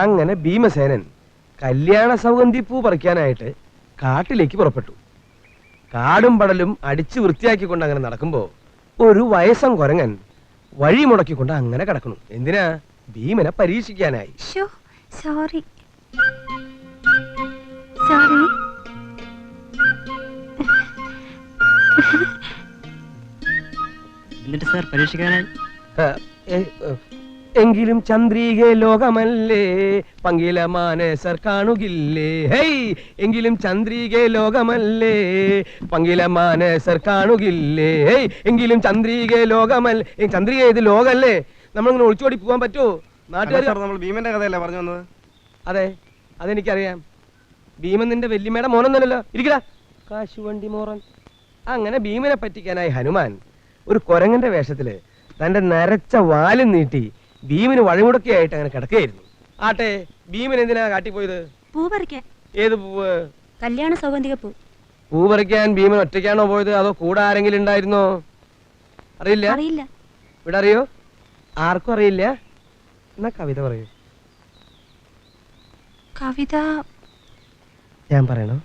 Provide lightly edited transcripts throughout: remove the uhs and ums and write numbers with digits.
അങ്ങനെ ഭീമസേനൻ കല്യാണ സൗഗന്ധി പൂ പറിക്കാനായിട്ട് കാട്ടിലേക്ക് പുറപ്പെട്ടു. കാടും പടലും അടിച്ചു വൃത്തിയാക്കിക്കൊണ്ട് അങ്ങനെ നടക്കുമ്പോ ഒരു വയസ്സം കുരങ്ങൻ വഴി മുടക്കിക്കൊണ്ട് അങ്ങനെ കിടക്കണു. എന്തിനാ? ഭീമനെ പരീക്ഷിക്കാനായി. സോറി. എന്നിട്ട് സാർ പരീക്ഷിക്കാനായി എങ്കിലും ചന്ദ്രികെ ലോകമല്ലേ പങ്കില മാനസർ കാണുകില്ലേ. ഹേയ്, എങ്കിലും ചന്ദ്രികെ ലോകമല്ലേ പങ്കില മാനസർ കാണുകില്ലേ. ഹേയ്, എങ്കിലും ചന്ദ്രികെ ലോകമല്ലേ. ചന്ദ്രിക ഇത് ലോകല്ലേ? നമ്മളിങ്ങനെ ഒളിച്ചോടി പോകാൻ പറ്റുമോ? നാട്ടുകാർ നമ്മൾ ഭീമന്റെ കഥയല്ലേ പറഞ്ഞു വന്നത്? അതെ, അതെനിക്കറിയാം. ഭീമൻ നിന്റെ വല്യമ്മയുടെ മോനൊന്നല്ലോ. ഇരിക്കടാ കാശുവണ്ടി മോറൻ. അങ്ങനെ ഭീമനെ പറ്റിക്കാനായി ഹനുമാൻ ഒരു കുരങ്ങന്റെ വേഷത്തില് തന്റെ നരച്ച വാലും നീട്ടി ഭീമന് വഴിമുടക്കിയായിട്ട് അങ്ങനെ കിടക്കുകയായിരുന്നു. ആട്ടെ, ഭീമൻ എന്തിനാ കാട്ടിപ്പോയത്? പൂ പറിക്കാൻ. ഏത് പൂവ്? കല്യാണ സൗഗന്ധിക പൂ. പൂ പറിക്കാൻ ഭീമൻ ഒറ്റയ്ക്കാണോ പോയത്, അതോ കൂടെ ആരെങ്കിലും ഉണ്ടായിരുന്നോ? അറിയില്ല. ഇവിടെ അറിയോ? ആർക്കും അറിയില്ല. എന്നാ കവിത പറയൂ. കവിത ഞാൻ പറയണോ?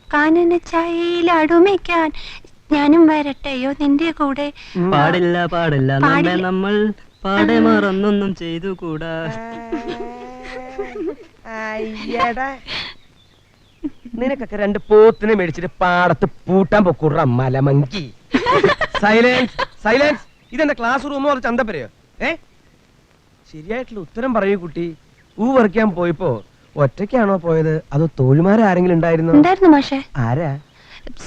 കാനന ചായയിലടുമിക്കാൻ ഞാനും വരട്ടെയോ നിന്റെ കൂടെ. പാടില്ല പാടില്ല നമ്മൾ പാടെ മറന്നൊന്നും ചെയ്തു കൂടാ. നിനക്കൊക്കെ രണ്ട് പോത്തിനെ മേടിച്ചിട്ട് പാടത്ത് പൂട്ടാൻ പൊക്കൂട മലമങ്കി. Silence, silence. ഇതെന്താ ക്ലാസ് റൂമോ അത് ചന്തപ്പരയോ? ശരിയായിട്ടുള്ള ഉത്തരം പറയൂ കുട്ടി. പൂ പറിക്കാൻ പോയപ്പോ ഒറ്റയ്ക്കാണോ പോയത്, അതോ തോഴിമാരാരെങ്കിലും ഉണ്ടായിരുന്നോ? ഉണ്ടായിരുന്നു മാഷേ. ആരാ?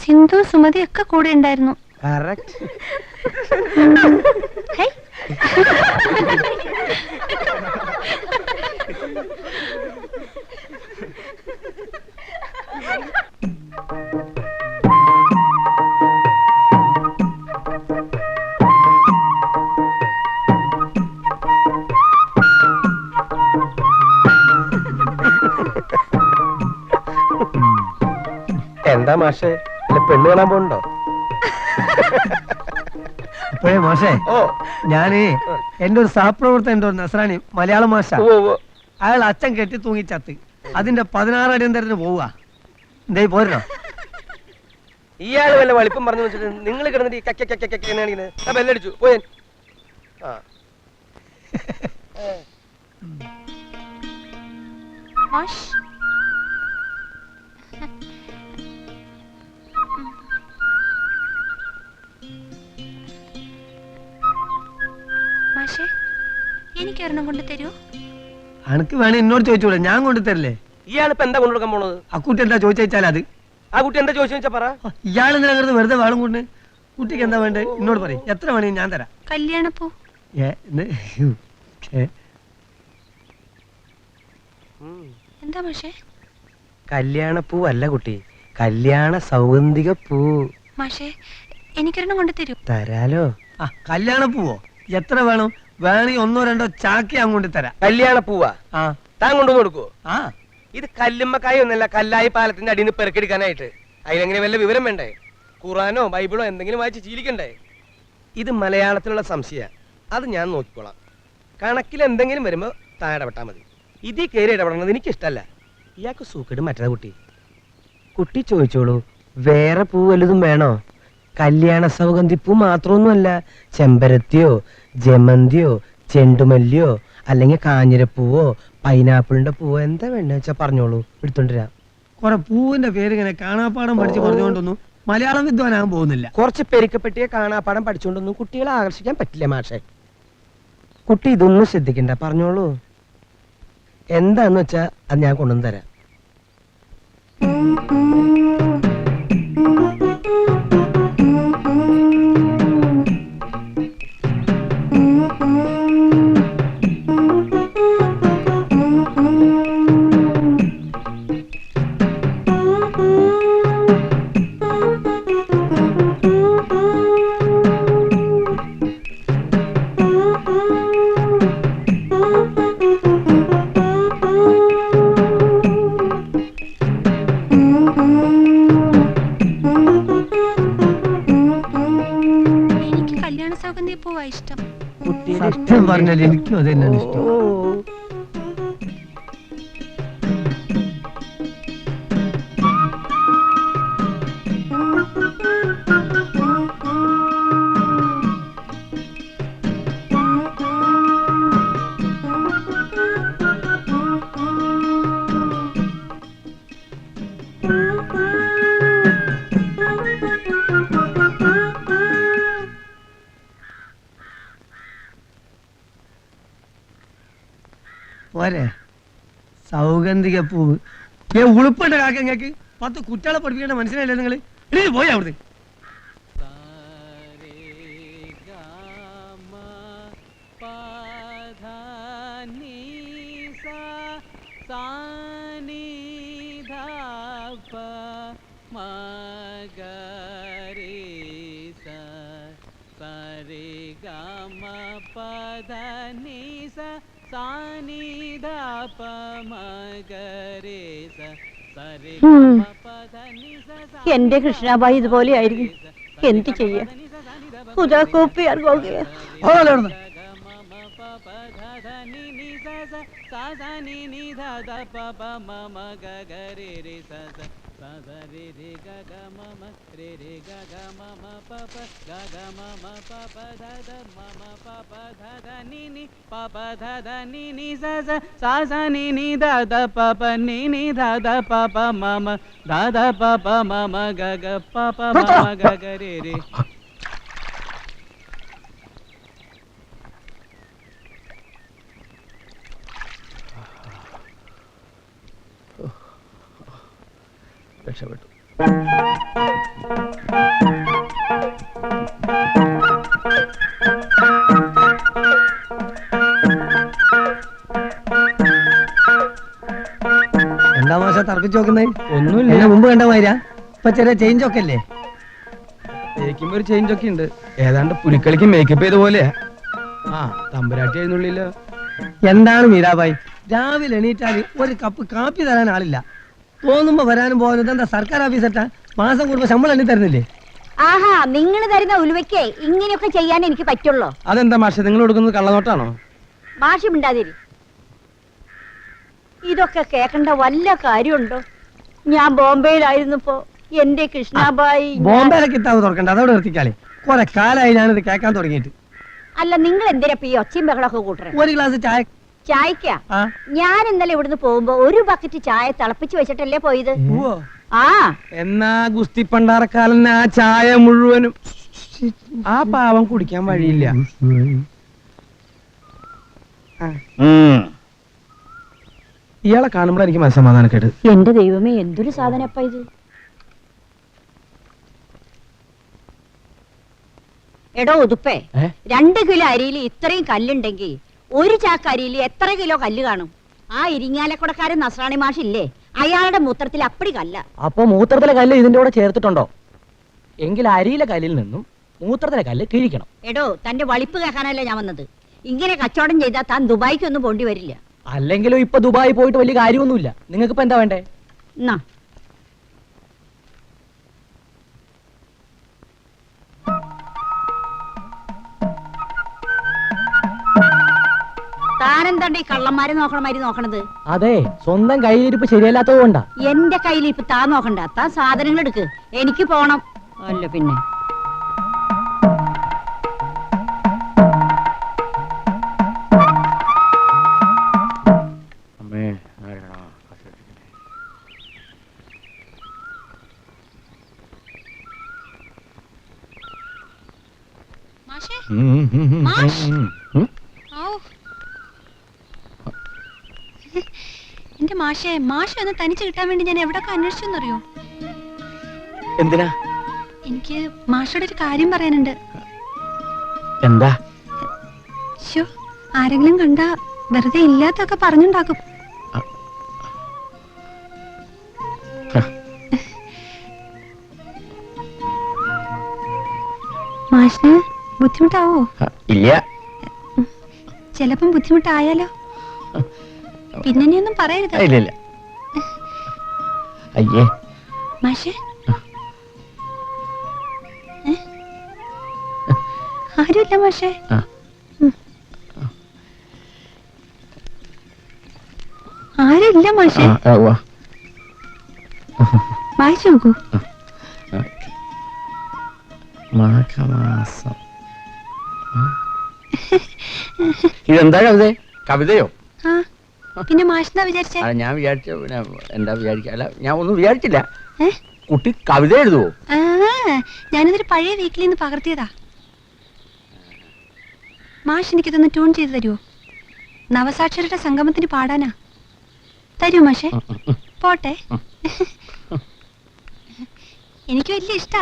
സിന്ധു, സുമതി ഒക്കെ കൂടെ ഉണ്ടായിരുന്നു. കറക്റ്റ്. എന്താ മാഷേ, പെണ്ണ് കാണാൻ പോണ്ടോ? ഇപ്പോഴേ മാഷേ, ഞാന് എന്റെ ഒരു സഹപ്രവർത്തകൻ നസ്രാണി മലയാളം മാഷ. അയാൾ അച്ഛൻ കെട്ടി തൂങ്ങിച്ചത്ത്. അതിന്റെ 16 അടിയന്തരത്തിന് പോവുക. എന്തേ പോരണോ? ഇയാള് വല്ല വളിപ്പം പറഞ്ഞു വെച്ചിട്ട് നിങ്ങൾ കിടന്നിട്ട് ബെല്ലടിച്ചു പോയൻ. എനിക്കൊരെണ്ണം കൊണ്ട് തരൂ. അനക്ക് വേണേ എന്നോട് ചോദിച്ചൂടെ, ഞാൻ കൊണ്ടു തരില്ലേ? ഇയാളിപ്പോ എന്താ കൊണ്ടുകൊടുക്കാൻ പോണത്? ആ കുട്ടി എന്താ ചോദിച്ചാൽ അത്. ആ കുട്ടി എന്താ ചോദിച്ചാ പറ. ഇയാൾ എന്തിനാ വെറുതെ വേളം കൊണ്ട്? കുട്ടിക്ക് എന്താ വേണ്ടേ എന്നോട് പറയും. എത്ര വേണേ ഞാൻ തരാം. കല്യാണപ്പൂ. എന്താ മാഷേ? കല്യാണപ്പൂ അല്ല കുട്ടി, കല്യാണ സൗഗന്ധിക പൂ. മാഷേ, എനിക്കൊരെണ്ണം കൊണ്ട് തരൂ. തരാലോ. കല്യാണപ്പൂവോ? എത്ര വേണം? വേണേ 1 2 ചാക്കി അങ്ങോട്ട് തരാം. കല്യാണപ്പൂവാ? താൻ കൊണ്ടുവന്ന് കൊടുക്കുവോ? ഇത് കല്ലുമ്മക്കായ ഒന്നല്ല, കല്ലായി പാലത്തിന്റെ അടിയിൽ നിന്ന് പെറുക്കെടുക്കാനായിട്ട്. അതിനെങ്ങനെ വല്ല വിവരം വേണ്ടേ? ഖുറാനോ ബൈബിളോ എന്തെങ്കിലും വായിച്ച് ശീലിക്കണ്ടേ? ഇത് മലയാളത്തിലുള്ള സംശയ, അത് ഞാൻ നോക്കിക്കോളാം. കണക്കിൽ എന്തെങ്കിലും വരുമ്പോ താൻ ഇടപെട്ടാ മതി. ഇതിൽ കയറി ഇടപെടണത് എനിക്കിഷ്ടല്ല. ഇയാൾക്ക് സൂക്കേട് മറ്റേതാ കുട്ടി. കുട്ടി ചോദിച്ചോളൂ, വേറെ പൂ വലുതും വേണോ? കല്യാണ സൗഗന്ധിപ്പൂ മാത്രമൊന്നുമല്ല, ചെമ്പരത്തിയോ ജമന്തിയോ ചെണ്ടുമല്ലിയോ അല്ലെങ്കിൽ കാഞ്ഞിരപ്പൂവോ പൈനാപ്പിളിന്റെ പൂവോ എന്താ വേണ്ട വെച്ചാ പറഞ്ഞോളൂ, എടുത്തോണ്ടിരാ. കുറെ പൂവിന്റെ പേര് ഇങ്ങനെ കാണാപ്പാടം പഠിച്ച് പറഞ്ഞുകൊണ്ടൊന്നും മലയാളം വിദ്വാനാകാൻ പോകുന്നില്ല. കുറച്ച് പെരുക്കപ്പെട്ടിയ കാണാപ്പാടം പഠിച്ചുകൊണ്ടൊന്നും കുട്ടികളെ ആകർഷിക്കാൻ പറ്റില്ല മാഷെ. കുട്ടി ഇതൊന്നും ശ്രദ്ധിക്കണ്ട, പറഞ്ഞോളൂ. എന്താന്ന് വെച്ചാ അത് ഞാൻ കൊണ്ടുവന്ന് തരാം. സത്യം പറഞ്ഞാൽ എനിക്കും അത് തന്നെയാണ് ഇഷ്ടം. പോരെ സൗഗന്ധിക പൂവ് ഉളുപ്പുണ്ട് കാക്ക നിങ്ങൾക്ക് 10 കുട്ടികളെ പഠിപ്പിക്കേണ്ട മനസ്സിലായില്ലേ നിങ്ങൾ ഇനി പോയി അവിടുന്ന് എന്റെ കൃഷ്ണാബായി ഇതുപോലെ ആയിരിക്കും. എന്ത് ചെയ്യാ ഉദാക്കോപ്പിയാർ രക്ഷപ്പെട്ടു. എന്താ മാഷ തർക്കിച്ചു നോക്കുന്നത്? ഒന്നുമില്ല. എന്നെ മുമ്പ് കണ്ട മാതിരാ? ഇപ്പൊ ചെറിയ ചേഞ്ച് ഒക്കെ അല്ലേ? തേക്കുമ്പോ ഒരു ചേഞ്ച് ഒക്കെ ഉണ്ട്. ഏതാണ്ട് പുലിക്കളിക്ക് മേക്കപ്പ് ചെയ്ത പോലെയാ. ആ തമ്പുരാട്ടി എഴുന്നള്ളില്ല. എന്താണ് മീരാബായി, രാവിലെ എണീറ്റാല് ഒരു കപ്പ് കാപ്പി തരാൻ ആളില്ല. തോന്നുമ്പോ വരാനും പോകാനും എന്താ സർക്കാർ ഓഫീസറ്റാ? മാസം കൂടുമ്പോ ശമ്പളം എണ്ണി തരുന്നില്ലേ? ആഹാ, നിങ്ങൾ തരുന്ന ഉലുവയ്ക്ക് ഇങ്ങനെയൊക്കെ ചെയ്യാൻ എനിക്ക് പറ്റുള്ളൂ. അതെന്താ മാഷെ നിങ്ങൾ കൊടുക്കുന്നത് കള്ളനോട്ടാണോ? മാഷി മിണ്ടാതിരി. ഇതൊക്കെ കേൾക്കേണ്ട വല്ല കാര്യമുണ്ടോ? ഞാൻ ബോംബെയിലായിരുന്നപ്പോ എന്റെ കൃഷ്ണാബായി ബോംബെയിലെ കിതാബ് തുറക്കണ്ട, അതോടെ നിർത്തിക്കാളെ. കുറെ കാലായി ഞാനിത് കേൾക്കാൻ തുടങ്ങിയിട്ട്. അല്ല, നിങ്ങൾ എന്തിനാ ഈ ഒച്ചയും ബഹളമൊക്കെ കൂട്ടറേ? ഒരു ഗ്ലാസ് ചായ. ചായക്കാ? ആ. ഞാൻ ഇന്നലെ ഇവിടുന്ന് പോകുമ്പോ ഒരു ബക്കറ്റ് ചായ തിളപ്പിച്ച് വെച്ചിട്ടല്ലേ പോയത്. ഉവ്വോ. ആ എന്നാ ഗുസ്തി പണ്ടാറക്കാലന് ആ ചായ മുഴുവനും ആ പാവം കുടിക്കാൻ വഴിയില്ല. ഇയാളെ കാണുമ്പോൾ എനിക്ക് മനസ്സമാധാനക്കേട്. എന്റെ ദൈവമേ, എന്തൊരു സാധനപ്പ ഇത്. എടോ ഉതുപ്പേ, 2 കിലോ അരിയിൽ ഇത്രയും കല്ലുണ്ടെങ്കിൽ 1 ചാക്ക് അരിയിൽ എത്ര കിലോ കല്ല് കാണും? ആ ഇരിങ്ങാലക്കുടക്കാരൻ നസ്രാണി മാഷില്ലേ, അയാളുടെ മൂത്രത്തിൽ അപ്പടി കല്ല. അപ്പൊ മൂത്രത്തിലെ കല്ല് ഇതിന്റെ കൂടെ ചേർത്തിട്ടുണ്ടോ? എങ്കിൽ അരിയിലെ കല്ലിൽ നിന്നും മൂത്രത്തിലെ കല്ല് കിഴിക്കണം. എടോ, തന്റെ വളിപ്പ് കേൾക്കാനല്ല ഞാൻ വന്നത്. ഇങ്ങനെ കച്ചവടം ചെയ്താൽ താൻ ദുബായിക്കൊന്നും പോണ്ടി വരില്ല. അല്ലെങ്കിലും ഇപ്പൊ ദുബായി പോയിട്ട് വലിയ കാര്യമൊന്നുമില്ല. നിങ്ങൾക്ക് ഇപ്പൊ എന്താ വേണ്ടേ? എന്നാ താനെന്താണ്ട് ഈ കള്ളന്മാരെ നോക്കണ മാതിരി നോക്കണത്? അതെ, സ്വന്തം കയ്യിലിരിപ്പ് ശരിയല്ലാത്തത് കൊണ്ടാ. എന്റെ കയ്യിൽ ഇപ്പൊ താൻ നോക്കണ്ട, താൻ സാധനങ്ങൾ എടുക്ക്, എനിക്ക് പോണം. അല്ല പിന്നെ മാഷേ, മാഷ്. ഔ. എന്റെ മാഷേ, മാഷ് ഒന്ന് തനിച്ച് കിട്ടാൻ വേണ്ടി ഞാൻ എവിടൊക്കെ അന്വേഷിച്ചെന്നറിയോ? എന്തിനാ? എനിക്ക് മാഷോട് ഒരു കാര്യം പറയാനുണ്ട്. എന്താ? ശോ, ആരെങ്കിലും കണ്ടാ വെറുതെ ഇല്ലാത്തൊക്കെ പറഞ്ഞുണ്ടാക്കും. മാഷിന് ബുദ്ധിമുട്ടാവോ? ഇല്ല. ചിലപ്പം ബുദ്ധിമുട്ടായാലോ? പിന്നെ നീ ഒന്നും പറയരുത്. ഇല്ല. അയ്യേ മാഷേ, ആരുമില്ല മാഷേ. ആരുമില്ല മാഷേ. വായിച്ചു നോക്കൂ. മാഘമാസം. ഇതെന്താ കവിത? കവിതയോ? ആ, പിന്നെ മാഷെന്താ വിചാരിച്ചേ? ഞാൻ വിചാരിച്ച പിന്നെ എന്താ വിചാരിക്ക? അല്ല, ഞാൻ ഒന്നും വിചാരിച്ചില്ല. ഏ? കുട്ടി കവിത എഴുതുവോ? ആ, ഞാനിതൊരു പഴയ വീക്കിൽ നിന്ന് പകർത്തിയതാ. മാഷ് എനിക്കിതൊന്ന് ട്യൂൺ ചെയ്ത് തരുമോ? നവസാക്ഷരരുടെ സംഗമത്തിന് പാടാനാ. തരൂ മാഷെ. പോട്ടെ. എനിക്ക് വലിയ ഇഷ്ടാ.